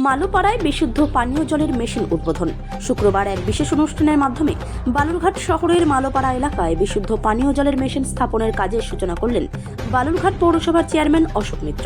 মালোপাড়ায় বিশুদ্ধ পানীয় জলের মেশিন উদ্বোধন। শুক্রবার এক বিশেষ অনুষ্ঠানের মাধ্যমে বালুরঘাট শহরের মালোপাড়া এলাকায় বিশুদ্ধ পানীয় জলের মেশিন স্থাপনের কাজের সূচনা করলেন বালুরঘাট পৌরসভার চেয়ারম্যান অশোক মিত্র।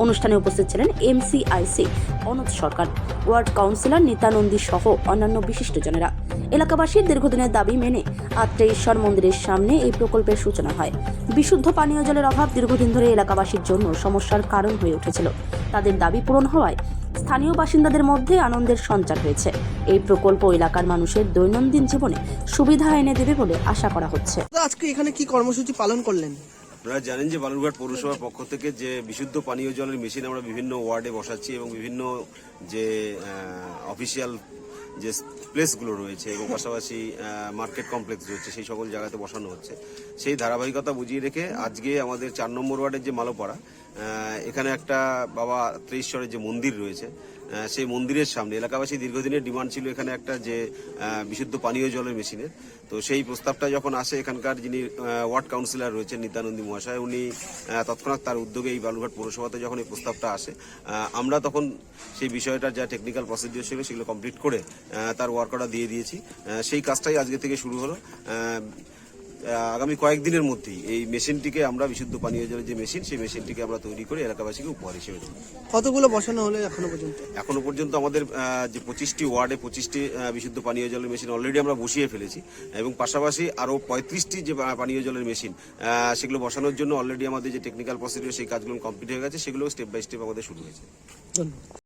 অনুষ্ঠানে উপস্থিত ছিলেন এমসিআইসি অনুজ সরকার, ওয়ার্ড কাউন্সিলর নিত্যানন্দী সহ অন্যান্য বিশিষ্টজনেরা। এলাকাবাসীর দীর্ঘদিনের দাবি মেনে আত্রেশ্বর মন্দিরের সামনে এই প্রকল্পের সূচনা হয়। বিশুদ্ধ পানীয় জলের অভাব দীর্ঘদিন ধরে এলাকাবাসীর জন্য সমস্যার কারণ হয়ে উঠেছিল। তাদের দাবি পূরণ হওয়ায় স্থানীয় বাসিন্দাদের মধ্যে আনন্দের সঞ্চার হয়েছে। এই প্রকল্প এলাকার মানুষের দৈনন্দিন জীবনে সুবিধা এনে দেবে বলে আশা করা হচ্ছে। আজকে এখানে কি কর্মসূচি পালন করলেন? আপনারা জানেন যে বালুরঘাট পৌরসভার পক্ষ থেকে যে বিশুদ্ধ পানীয় জলের মেশিন আমরা বিভিন্ন ওয়ার্ডে বসাচ্ছি এবং বিভিন্ন যে অফিসিয়াল যে প্লেসগুলো রয়েছে এবং পাশাপাশি মার্কেট কমপ্লেক্স রয়েছে সেই সকল জায়গাতে বসানো হচ্ছে। সেই ধারাবাহিকতা বুঝিয়ে রেখে আজকে আমাদের 4 নম্বর ওয়ার্ডের যে মালোপাড়া, এখানে একটা বাবা আত্রেশ্বরের যে মন্দির রয়েছে, সেই মন্দিরের সামনে এলাকাবাসী দীর্ঘদিনের ডিমান্ড ছিল এখানে একটা যে বিশুদ্ধ পানীয় জলের মেশিনের। তো সেই প্রস্তাবটা যখন আসে, এখানকার যিনি ওয়ার্ড কাউন্সিলর রয়েছেন নিত্যানন্দী মহাশয়, উনি তৎক্ষণাৎ তার উদ্যোগে এই বালুরঘাট পৌরসভাতে যখন এই প্রস্তাবটা আসে, আমরা তখন সেই বিষয়টার যা টেকনিক্যাল প্রসিডিওর ছিল সেগুলো কমপ্লিট করে তার ওয়ার্ক অর্ডার দিয়ে দিয়েছি। সেই কাজটাই আজকে থেকে শুরু হলো। আগামী কয়েকদিনের মধ্যেই এই মেশিনটিকে আমরা বিশুদ্ধ পানীয় জলের যে মেশিন, সেই মেশিনটিকে আমরা তৈরি করে এলাকাবাসীকে উপহার হিসেবে দেব। কতগুলো বসানো হলো এখনো পর্যন্ত? এখনো পর্যন্ত আমাদের যে 25টি ওয়ার্ডে 25টি বিশুদ্ধ পানীয় জলের মেশিন অলরেডি আমরা বসিয়ে ফেলেছি এবং পাশাপাশি আরও 35টি যে পানীয় জলের মেশিন সেগুলো বসানোর জন্য অলরেডি আমাদের যে টেকনিক্যাল প্রসিডিওর সেই কাজগুলো কমপ্লিট হয়ে গেছে, সেগুলো স্টেপ বাই স্টেপ আমাদের শুরু হয়েছে। ধন্যবাদ।